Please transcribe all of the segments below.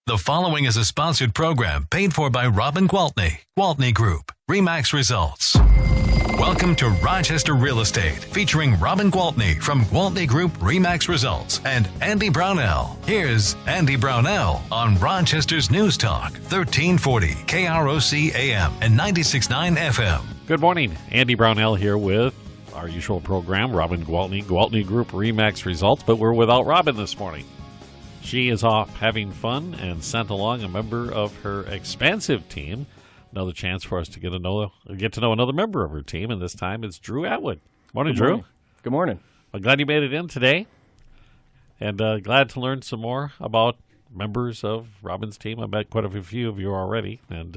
The following is a sponsored program paid for by Robin Gwaltney Group, RE/MAX Results. Welcome to Rochester Real Estate, featuring Robin Gwaltney from Gwaltney Group RE/MAX Results and Andy Brownell. Here's Andy Brownell on Rochester's News Talk, 1340 KROC-AM and 96.9 FM. Good morning. Andy Brownell here with our usual program, Robin Gwaltney Group RE/MAX Results, but we're without Robin this morning. She is off having fun and sent along a member of her expansive team. Another chance for us to get to know another member of her team, and this time it's Drew Atwood. Morning, Drew. Good morning. I'm glad you made it in today, and glad to learn some more about members of Robin's team. I met quite a few of you already, and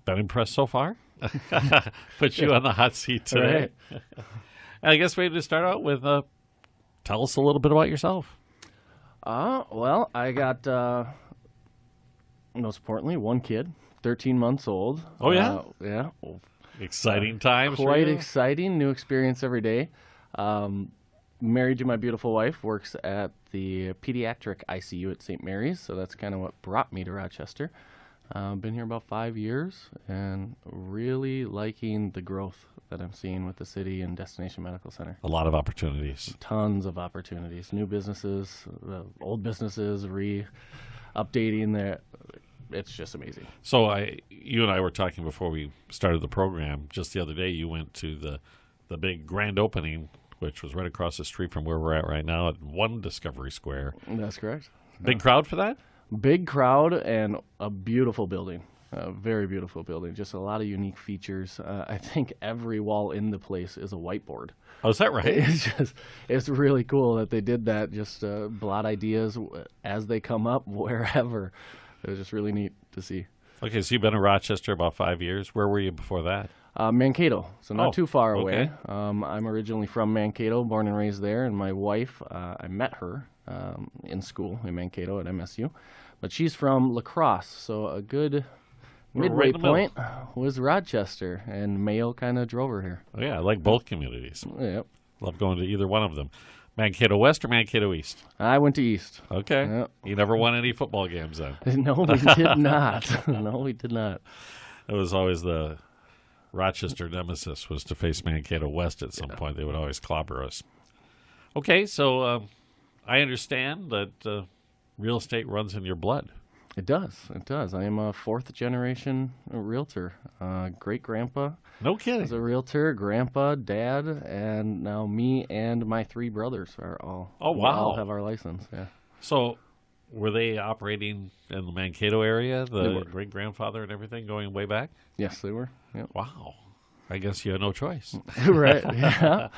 been impressed so far. Put you on the hot seat today. Right. I guess we need to start out with tell us a little bit about yourself. Well, I got, most importantly, one kid, 13 months old. Oh, yeah? Yeah. Exciting times. Quite exciting. New experience every day. Married to my beautiful wife, works at the pediatric ICU at St. Mary's, so that's kind of what brought me to Rochester. Been here about 5 years and really liking the growth that I'm seeing with the city and Destination Medical Center. A lot of opportunities. Tons of opportunities. New businesses, old businesses, updating that. It's just amazing. So you and I were talking before we started the program. Just the other day, you went to the big grand opening, which was right across the street from where we're at right now at One Discovery Square. That's correct. Big crowd for that? Big crowd and a beautiful building. A very beautiful building. Just a lot of unique features. I think every wall in the place is a whiteboard. Oh, is that right? It's really cool that they did that. Just blot ideas as they come up wherever. It was just really neat to see. Okay, so you've been in Rochester about 5 years. Where were you before that? Mankato, so not too far away. Okay. I'm originally from Mankato, born and raised there, and my wife, I met her in school in Mankato at MSU, but she's from La Crosse, so a good midway point was Rochester, and Mayo kind of drove her here. Oh, yeah, I like both communities. Yep. Love going to either one of them. Mankato West or Mankato East? I went to East. Okay. Yep. You never won any football games then? No, we did not. No, we did not. It was always the Rochester nemesis was to face Mankato West at some point. They would always clobber us. Okay, so I understand that real estate runs in your blood. It does. It does. I am a fourth-generation realtor. Great-grandpa No kidding. was a realtor, grandpa, dad, and now me and my three brothers are all. Oh, wow. We all have our license, yeah. So were they operating in the Mankato area, They the were. great-grandfather and everything, going way back? Yes, they were. Yep. Wow. I guess you had no choice. Right, yeah.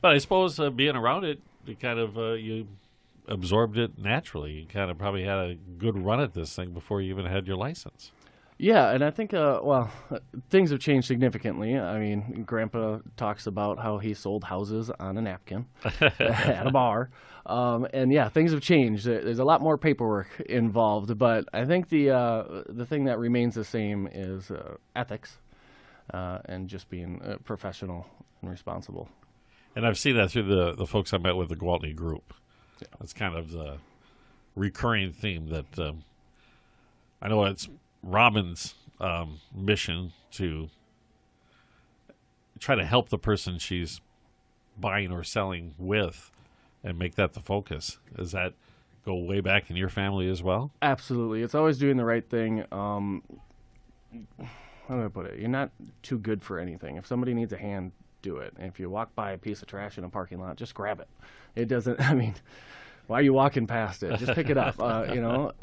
But I suppose being around it, you kind of you absorbed it naturally. You kind of probably had a good run at this thing before you even had your license. Yeah, and I think, things have changed significantly. I mean, Grandpa talks about how he sold houses on a napkin at a bar. And, yeah, things have changed. There's a lot more paperwork involved. But I think the thing that remains the same is ethics and just being professional and responsible. And I've seen that through the folks I met with the Gwaltney Group. Yeah. That's kind of the recurring theme that I know it's Robin's mission to try to help the person she's buying or selling with and make that the focus. Does that go way back in your family as well? Absolutely. It's always doing the right thing. How do I put it? You're not too good for anything. If somebody needs a hand, do it. And if you walk by a piece of trash in a parking lot, just grab it. It doesn't, why are you walking past it? Just pick it up. I'll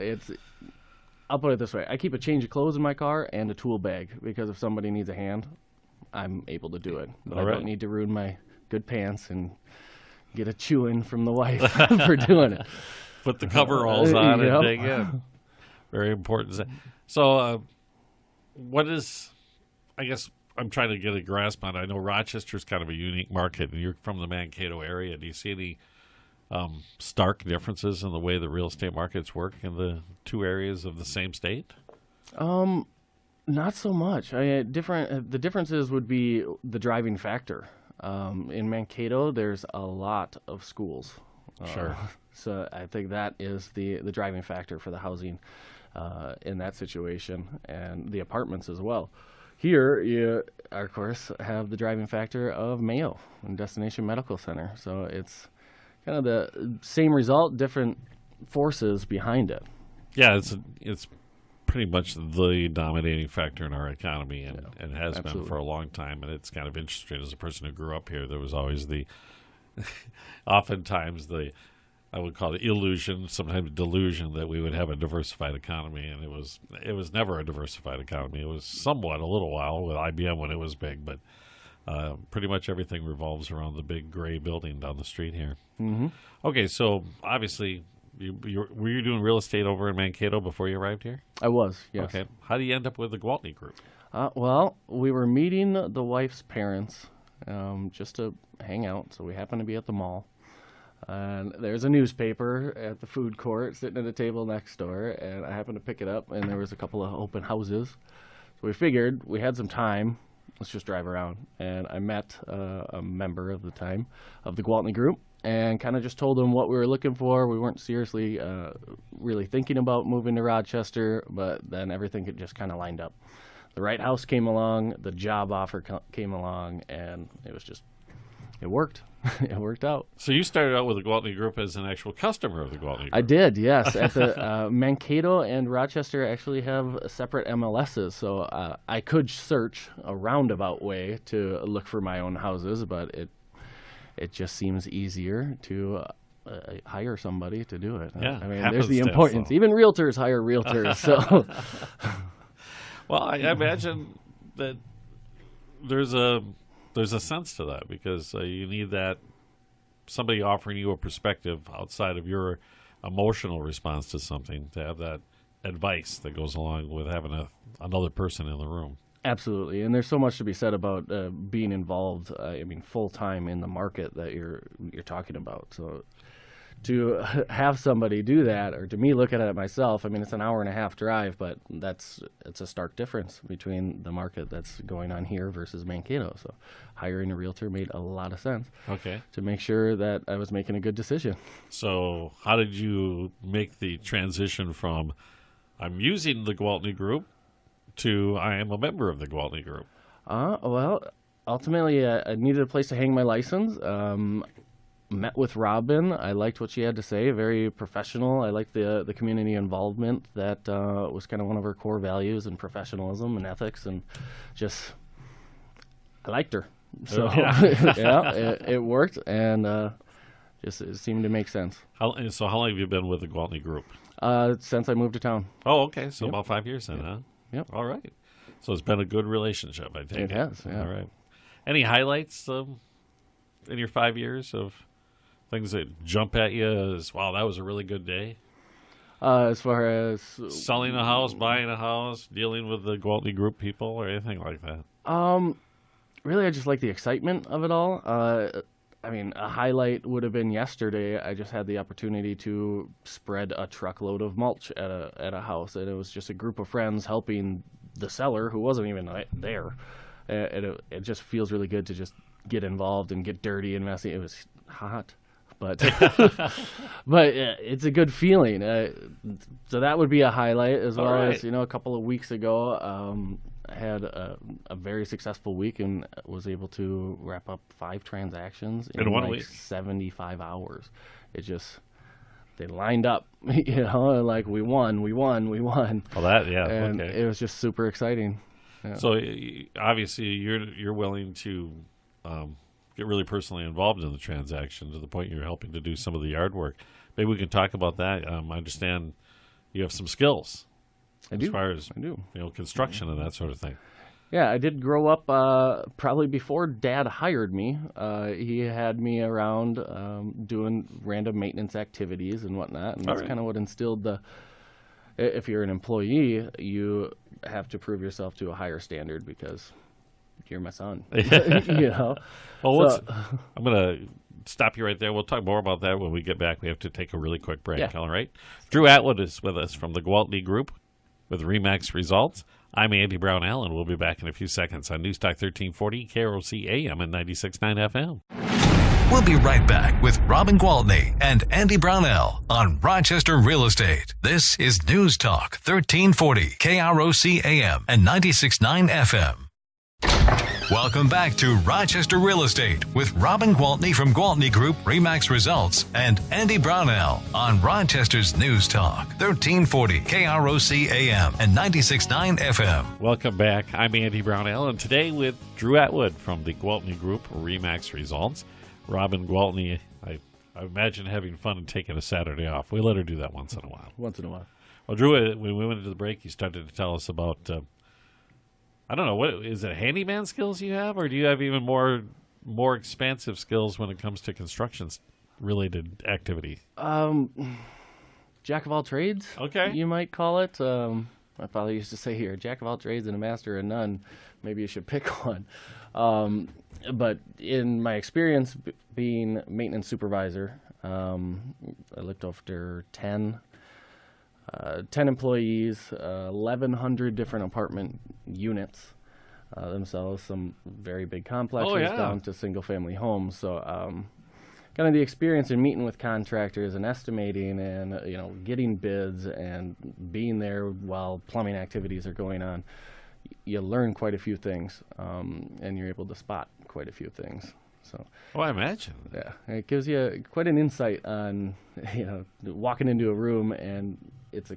put it this way. I keep a change of clothes in my car and a tool bag because if somebody needs a hand, I'm able to do it. But I don't need to ruin my good pants and get a chewing from the wife for doing it. Put the coveralls on Yep. and dig in. Very important. So what is, I guess I'm trying to get a grasp on it. I know Rochester's kind of a unique market, and you're from the Mankato area. Do you see any stark differences in the way the real estate markets work in the two areas of the same state? Not so much. The differences would be the driving factor. In Mankato, there's a lot of schools. Sure. So I think that is the driving factor for the housing in that situation, and the apartments as well. Here, you, of course, have the driving factor of Mayo and Destination Medical Center. So it's kind of the same result, different forces behind it. Yeah, it's pretty much the dominating factor in our economy, and has absolutely. been for a long time. And it's kind of interesting. As a person who grew up here, there was always oftentimes I would call it illusion, sometimes delusion, that we would have a diversified economy, and it was never a diversified economy. It was somewhat a little while with IBM when it was big, but pretty much everything revolves around the big gray building down the street here. Mm-hmm. Okay, so obviously, were you doing real estate over in Mankato before you arrived here? I was, yes. Okay, how do you end up with the Gwaltney Group? Well, we were meeting the wife's parents just to hang out, so we happened to be at the mall. And there's a newspaper at the food court sitting at a table next door, and I happened to pick it up, and there was a couple of open houses. So we figured we had some time, let's just drive around. And I met a member of the time of the Gwaltney Group and kind of just told him what we were looking for. We weren't seriously really thinking about moving to Rochester, but then everything just kind of lined up. The right house came along, the job offer came along, and it worked. It worked out. So you started out with the Gwaltney Group as an actual customer of the Gwaltney Group. I did, yes. At the Mankato and Rochester actually have separate MLSs, so I could search a roundabout way to look for my own houses, but it just seems easier to hire somebody to do it. Yeah, I mean, there's the importance. Even realtors hire realtors. So, well, I imagine that there's a sense to that, because you need that somebody offering you a perspective outside of your emotional response to something, to have that advice that goes along with having another person in the room. Absolutely, and there's so much to be said about being involved. Full time in the market that you're talking about. So to have somebody do that, or to me look at it myself, it's an hour and a half drive, but it's a stark difference between the market that's going on here versus Mankato. So hiring a realtor made a lot of sense. Okay. To make sure that I was making a good decision. So how did you make the transition from I'm using the Gwaltney Group to I am a member of the Gwaltney Group? Well, ultimately I needed a place to hang my license. Met with Robin. I liked what she had to say. Very professional. I liked the community involvement. That was kind of one of her core values, and professionalism and ethics, and just I liked her. So yeah, it worked, and it seemed to make sense. So how long have you been with the Gwaltney Group? Since I moved to town. Oh, okay. So about 5 years then, huh? Yep. All right. So it's been a good relationship, I think. It has, yeah. All right. Any highlights in your 5 years of things that jump at you as, wow, that was a really good day? As far as selling a house, buying a house, dealing with the Gwaltney Group people, or anything like that? Really, I just like the excitement of it all. A highlight would have been yesterday. I just had the opportunity to spread a truckload of mulch at a house, and it was just a group of friends helping the seller, who wasn't even there. It just feels really good to just get involved and get dirty and messy. It was hot, but it's a good feeling. So that would be a highlight, as well as a couple of weeks ago. I had a very successful week and was able to wrap up 5 transactions in 1 week, 75 hours. They lined up, like we won. Oh, that, yeah, and okay. It was just super exciting. Yeah. So obviously you're willing to get really personally involved in the transaction to the point you're helping to do some of the yard work. Maybe we can talk about that. I understand you have some skills. I do. As far as I do. Construction and that sort of thing. Yeah, I did grow up probably before Dad hired me. He had me around doing random maintenance activities and whatnot, and that's kind of what instilled if you're an employee, you have to prove yourself to a higher standard because you're my son. Well, I'm going to stop you right there. We'll talk more about that when we get back. We have to take a really quick break. Yeah. All right. Drew Atwood is with us from the Gwaltney Group with RE/MAX Results. I'm Andy Brownell, and we'll be back in a few seconds on Newstalk 1340, KROC-AM and 96.9 FM. We'll be right back with Robin Gwaltney and Andy Brownell on Rochester Real Estate. This is News Talk 1340 KROC-AM and 96.9 FM. Welcome back to Rochester Real Estate with Robin Gwaltney from Gwaltney Group RE/MAX Results and Andy Brownell on Rochester's News Talk 1340 KROC-AM and 96.9 FM. Welcome back. I'm Andy Brownell, and today with Drew Atwood from the Gwaltney Group RE/MAX Results. Robin Gwaltney, I imagine having fun and taking a Saturday off. We let her do that once in a while. Once in a while. Well, Drew, when we went into the break, you started to tell us about, I don't know, what is it handyman skills you have, or do you have even more expansive skills when it comes to construction-related activity? Jack of all trades, Okay. you might call it. My father used to say here, jack of all trades and a master of none. Maybe you should pick one. But in my experience being maintenance supervisor, I looked after 10 employees, 1,100 different apartment units themselves, some very big complexes down to single-family homes. So kind of the experience in meeting with contractors and estimating and getting bids and being there while plumbing activities are going on, you learn quite a few things, and you're able to spot quite a few things. So, I imagine. Yeah, it gives you quite an insight on, walking into a room, and it's a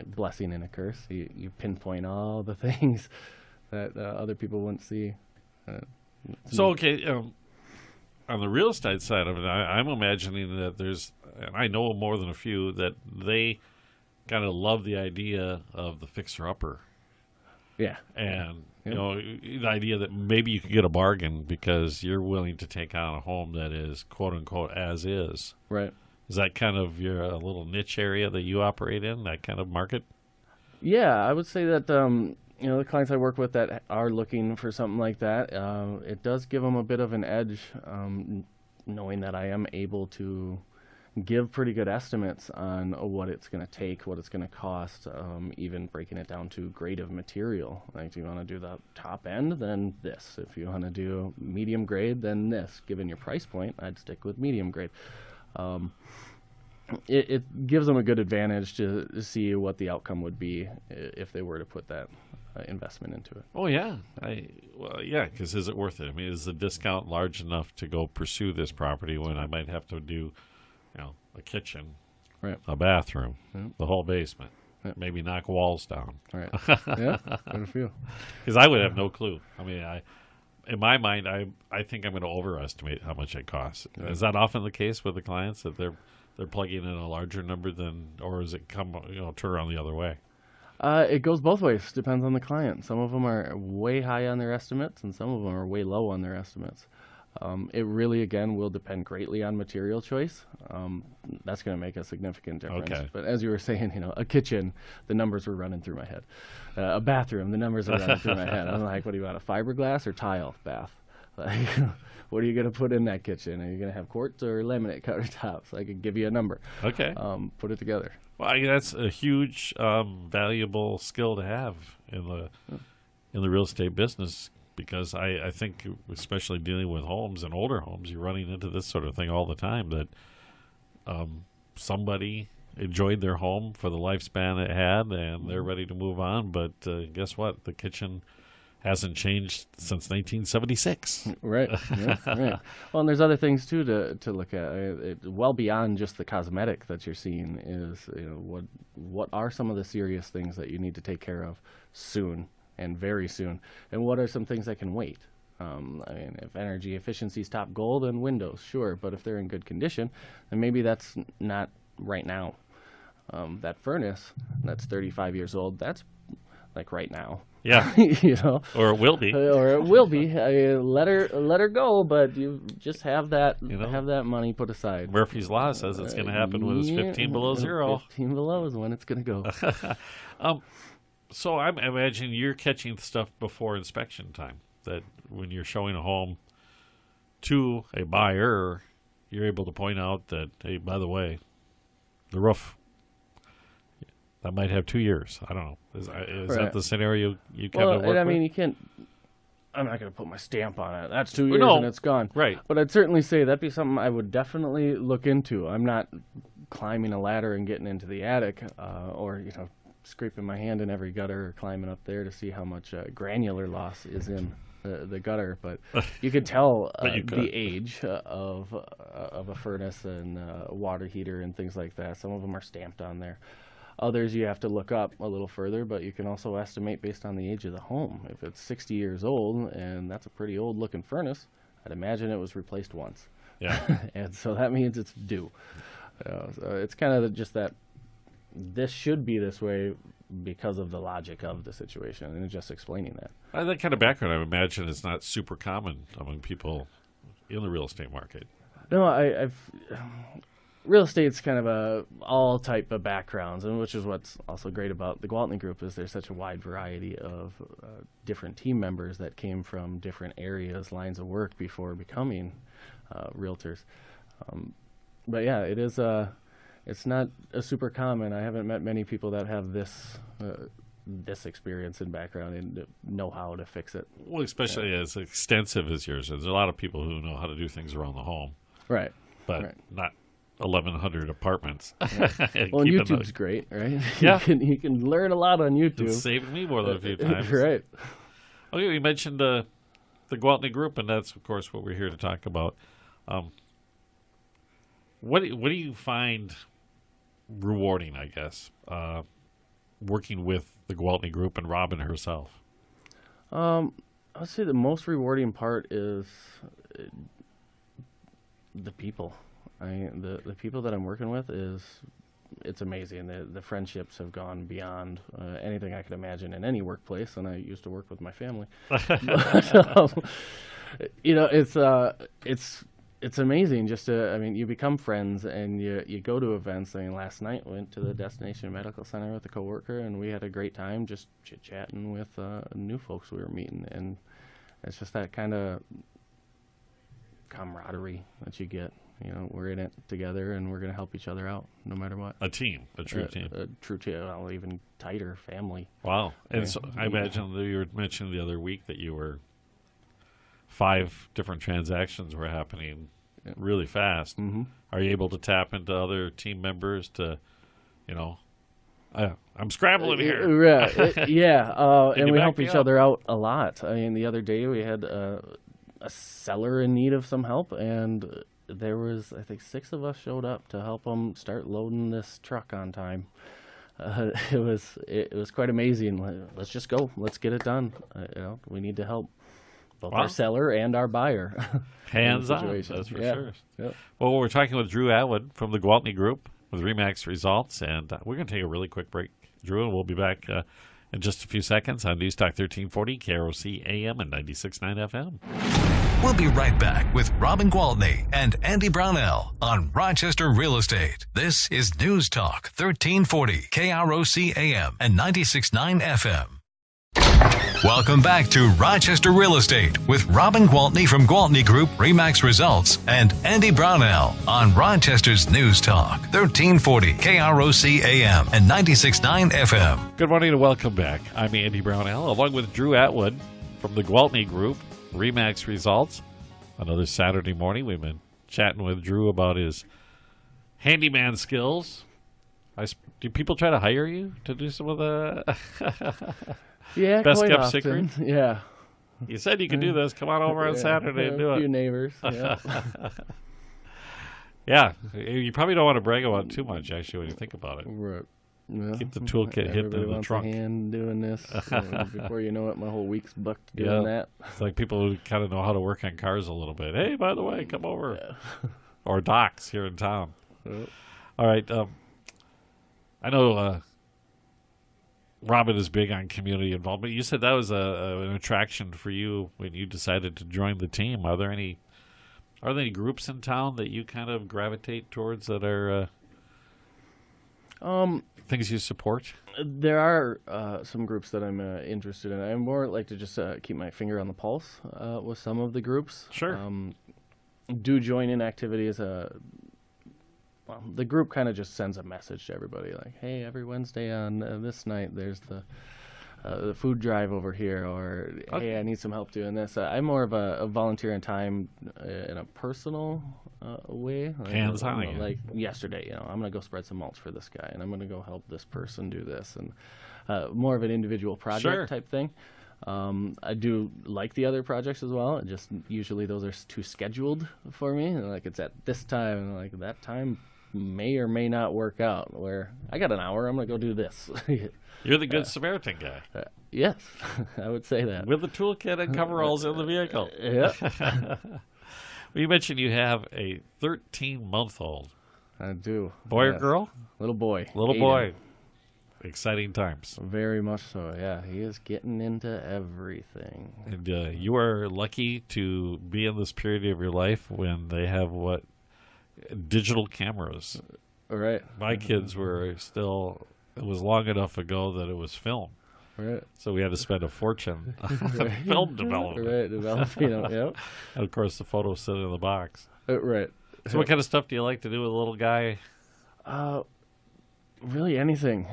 blessing and a curse. You pinpoint all the things that other people wouldn't see. On the real estate side of it, I'm imagining that there's, and I know more than a few, that they kind of love the idea of the fixer-upper. Yeah. And, the idea that maybe you could get a bargain because you're willing to take on a home that is, quote-unquote, as is. Right. Is that kind of your little niche area that you operate in, that kind of market? Yeah, I would say that, the clients I work with that are looking for something like that, it does give them a bit of an edge, knowing that I am able to give pretty good estimates on what it's going to take, what it's going to cost, even breaking it down to grade of material. Like, if you want to do the top end, then this. If you want to do medium grade, then this. Given your price point, I'd stick with medium grade. It gives them a good advantage to see what the outcome would be if they were to put that investment into it. Oh, yeah. Because is it worth it? I mean, is the discount large enough to go pursue this property when I might have to do a kitchen, right, a bathroom, Yep. the whole basement, Yep. maybe knock walls down? Right. Yeah, quite a few. Because I would have no clue. I mean, in my mind, I think I'm going to overestimate how much it costs. Right. Is that often the case with the clients, that they're plugging in a larger number or is it turn around the other way? It goes both ways. Depends on the client. Some of them are way high on their estimates, and some of them are way low on their estimates. It really, again, will depend greatly on material choice. That's going to make a significant difference. Okay. But as you were saying, a kitchen, the numbers were running through my head. A bathroom, the numbers are running through my head. I'm like, what do you want, a fiberglass or tile bath? Like, what are you going to put in that kitchen? Are you going to have quartz or laminate countertops? I could give you a number. Okay. Put it together. Well, that's a huge, valuable skill to have in the real estate business. Because I think, especially dealing with homes and older homes, you're running into this sort of thing all the time, that somebody enjoyed their home for the lifespan it had, and they're ready to move on. But guess what? The kitchen hasn't changed since 1976. Right. Yeah, right. Well, and there's other things, too, to look at. Well beyond just the cosmetic that you're seeing is, what are some of the serious things that you need to take care of soon? And very soon. And what are some things that can wait? If energy efficiency is top goal, then windows, sure. But if they're in good condition, then maybe that's not right now. That furnace that's 35 years old, that's like right now. Yeah. Or it will be. Or it will be. Let her go, but you just have that have that money put aside. Murphy's Law says it's going to happen when it's 15 below zero. 15 below is when it's going to go. So I'm imagining you're catching stuff before inspection time, that when you're showing a home to a buyer, you're able to point out that, hey, by the way, the roof, that might have 2 years. I don't know. Is Right. that the scenario you kind of work with? You can't I'm not going to put my stamp on it. That's 2 years No. and it's gone. Right. But I'd certainly say that'd be something I would definitely look into. I'm not climbing a ladder and getting into the attic, or scraping my hand in every gutter or climbing up there to see how much granular loss is in the gutter. But you could tell the age of a furnace and a water heater and things like that. Some of them are stamped on there. Others you have to look up a little further, but you can also estimate based on the age of the home. If it's 60 years old, and that's a pretty old-looking furnace, I'd imagine it was replaced once. Yeah. And so that means it's due. So it's kind of just that this should be this way because of the logic of the situation, and just explaining that. That kind of background, I imagine, is not super common among people in the real estate market. No, I've real estate's kind of all type of backgrounds, and which is what's also great about the Gwaltney Group is there's such a wide variety of different team members that came from different areas, lines of work before becoming realtors. But yeah, it is it's not a super common. I haven't met many people that have this experience and background and know how to fix it. Well, especially as extensive as yours. There's a lot of people who know how to do things around the home. Right. But not 1,100 apartments. Well, YouTube's great, right? Yeah. You can learn a lot on YouTube. It's saved me more than a few times. Right. Okay, you mentioned the Gwaltney Group, and that's, of course, what we're here to talk about. What do you find rewarding, I guess, working with the Gwaltney Group and Robin herself? I would say the most rewarding part is the people. The people that I'm working with it's amazing. The friendships have gone beyond anything I could imagine in any workplace, and I used to work with my family. But, it's amazing just you become friends and you go to events. Last night went to the Destination Medical Center with a coworker, and we had a great time just chit-chatting with new folks we were meeting, and it's just that kind of camaraderie that you get. We're in it together, and we're going to help each other out no matter what. A team, a true team. A true team, even tighter family. Wow. And so I imagine that you were mentioning the other week that you were 5 different transactions were happening really fast. Mm-hmm. Are you able to tap into other team members to, I'm scrambling here. Right. Yeah. And we back help me each up? other out a lot. The other day we had a seller in need of some help, and there was, I think, 6 of us showed up to help them start loading this truck on time. It was quite amazing. Let's just go. Let's get it done. We need to help both our seller and our buyer. Hands on, that's for sure. Yep. Well, we're talking with Drew Atwood from the Gwaltney Group with RE/MAX Results, and we're going to take a really quick break, Drew, and we'll be back in just a few seconds on News Talk 1340, KROC-AM and 96.9 FM. We'll be right back with Robin Gwaltney and Andy Brownell on Rochester Real Estate. This is News Talk 1340, KROC-AM and 96.9 FM. Welcome back to Rochester Real Estate with Robin Gwaltney from Gwaltney Group RE/MAX Results and Andy Brownell on Rochester's News Talk 1340 KROC-AM and 96.9 FM. Good morning and welcome back. I'm Andy Brownell along with Drew Atwood from the Gwaltney Group RE/MAX Results. Another Saturday morning. We've been chatting with Drew about his handyman skills. Do people try to hire you to do some of the Yeah, best quite kept often. secret? Yeah. You said you could do this. Come on over on Saturday and do A few it. neighbors. Yeah. Yeah, you probably don't want to brag about it too much, actually, when you think about it. Right. Yeah. Keep the toolkit hidden Everybody in the wants trunk. a hand doing this. Before you know it, my whole week's booked doing that. It's like people who kind of know how to work on cars a little bit. Hey, by the way, come over. Yeah. Or docks here in town. Yep. All right. I know Robin is big on community involvement. You said that was an attraction for you when you decided to join the team. Are there any groups in town that you kind of gravitate towards that are things you support? There are some groups that I'm interested in. I more like to just keep my finger on the pulse with some of the groups. Sure. Do join in activities. The group kind of just sends a message to everybody like, hey, every Wednesday on this night there's the the food drive over here, or hey, I need some help doing this. I'm more of a volunteer in time in a personal way. Hands-on, yeah. Like yesterday, I'm going to go spread some mulch for this guy, and I'm going to go help this person do this, and more of an individual project type thing. I do like the other projects as well. Just usually those are too scheduled for me. Like it's at this time, and like that time may or may not work out. Where I got an hour, I'm gonna go do this. You're the good Samaritan guy. Yes, I would say that. With the toolkit and coveralls in the vehicle. Yeah. You mentioned you have a 13-month-old. I do. Boy or girl? Little boy. Little Aiden. boy. Exciting times. Very much so, yeah. He is getting into everything. And you are lucky to be in this period of your life when they have digital cameras. Right. My kids were still, it was long enough ago that it was film. Right. So we had to spend a fortune on film development. Right, developing them, yep. And of course the photos sit in the box. Right. So what kind of stuff do you like to do with a little guy? Really anything.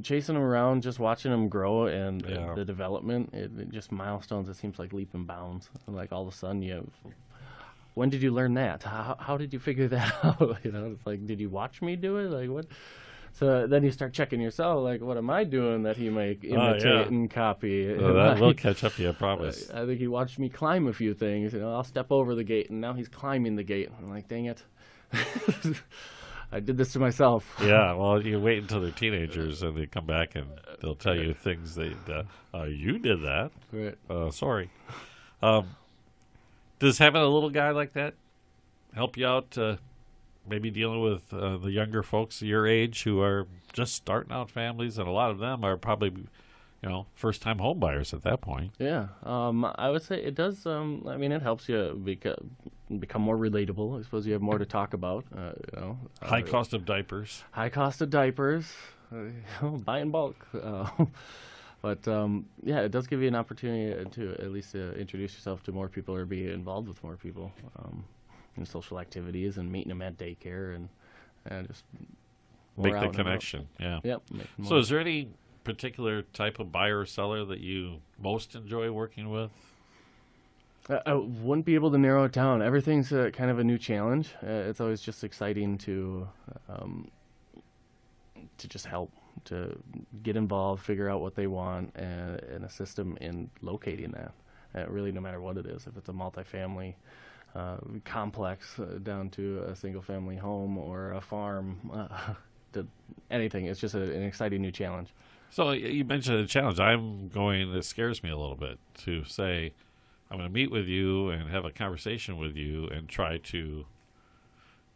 Chasing them around, just watching them grow and the development. It just milestones. It seems like leap and bounds. Like all of a sudden you have, when did you learn that? How did you figure that out? It's like, did you watch me do it? Like what? So then you start checking yourself. Like, what am I doing that he might imitate and copy? That will catch up to you, I promise. I think he watched me climb a few things. I'll step over the gate, and now he's climbing the gate. I'm like, dang it. I did this to myself. Yeah, well, you wait until they're teenagers and they come back and they'll tell you things you did that. Right. Sorry. Does having a little guy like that help you out, maybe dealing with the younger folks your age who are just starting out families, and a lot of them are probably, first-time home buyers at that point? Yeah, I would say it does. It helps you become more relatable. I suppose you have more to talk about. High cost of diapers. High cost of diapers. Buy in bulk. But it does give you an opportunity to at least introduce yourself to more people or be involved with more people in social activities and meeting them at daycare and just make the connection. Yeah. Yep. So, is there any particular type of buyer or seller that you most enjoy working with? I wouldn't be able to narrow it down. Everything's kind of a new challenge. It's always just exciting to just help, to get involved, figure out what they want, and assist them in locating that. Really, no matter what it is, if it's a multifamily complex down to a single-family home or a farm, to anything, it's just an exciting new challenge. So you mentioned a challenge. It scares me a little bit to say, I'm going to meet with you and have a conversation with you and try to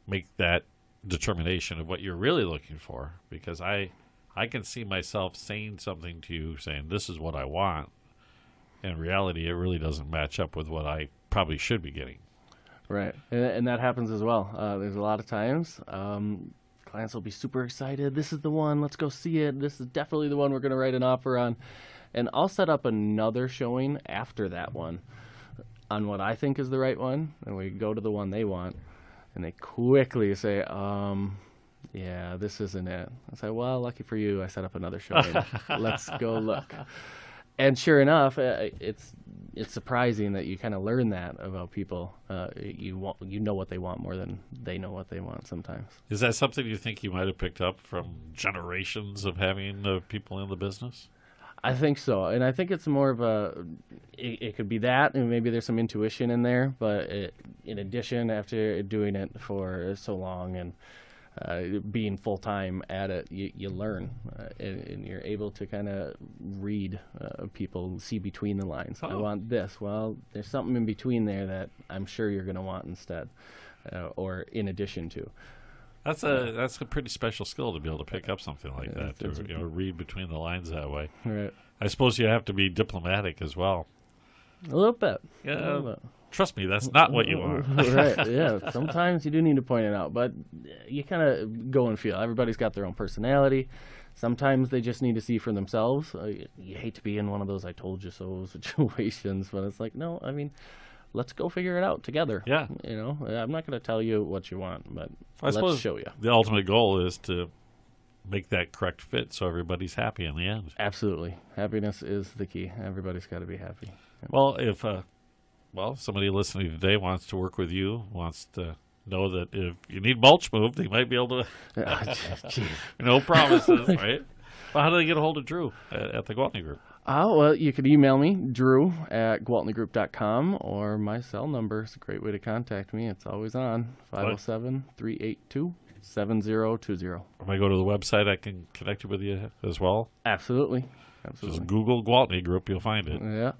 make that determination of what you're really looking for, because I can see myself saying something to you, saying this is what I want. In reality, it really doesn't match up with what I probably should be getting. Right, and that happens as well. There's a lot of times clients will be super excited. This is the one. Let's go see it. This is definitely the one we're going to write an offer on. And I'll set up another showing after that one on what I think is the right one, and we go to the one they want, and they quickly say, yeah, this isn't it. I say, well, lucky for you, I set up another showing. Let's go look. And sure enough, it's surprising that you kind of learn that about people. You know what they want more than they know what they want sometimes. Is that something you think you might have picked up from generations of having people in the business? I think so, and I think it's more of it could be that, and maybe there's some intuition in there, but in addition, after doing it for so long and being full-time at it, you learn, and you're able to kind of read people, see between the lines. I want this. Well, there's something in between there that I'm sure you're going to want instead, or in addition to. That's a pretty special skill to be able to pick up something like that, to read between the lines that way. Right. I suppose you have to be diplomatic as well. A little bit. Yeah. A little bit. Trust me, that's not what you want. Right, yeah. Sometimes you do need to point it out, but you kind of go and feel. Everybody's got their own personality. Sometimes they just need to see for themselves. You hate to be in one of those I told you so situations, but it's like, no, let's go figure it out together. Yeah. I'm not going to tell you what you want, but I suppose show you. The ultimate goal is to make that correct fit so everybody's happy in the end. Absolutely. Happiness is the key. Everybody's got to be happy. Well, if somebody listening today wants to work with you, wants to know that if you need mulch moved, they might be able to. No promises, right? Well, how do they get a hold of Drew at the Gwaltney Group? Well, you can email me, Drew at gwaltneygroup.com, or my cell number is a great way to contact me. It's always on, 507-382-7020. If I go to the website, I can connect with you as well? Absolutely. Just Google Gwaltney Group, you'll find it. Yeah.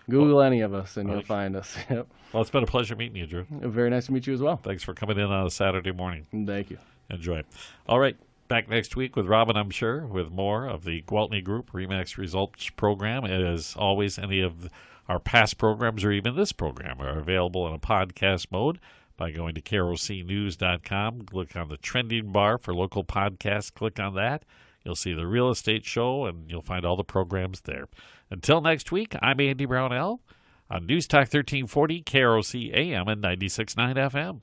Google any of us, and you'll find us. Yep. Well, it's been a pleasure meeting you, Drew. Very nice to meet you as well. Thanks for coming in on a Saturday morning. Thank you. Enjoy. All right. Back next week with Robin, I'm sure, with more of the Gwaltney Group RE/MAX Results program. As always, any of our past programs or even this program are available in a podcast mode by going to KROCnews.com. Click on the trending bar for local podcasts. Click on that. You'll see the real estate show, and you'll find all the programs there. Until next week, I'm Andy Brownell on News Talk 1340, KROC-AM and 96.9 FM.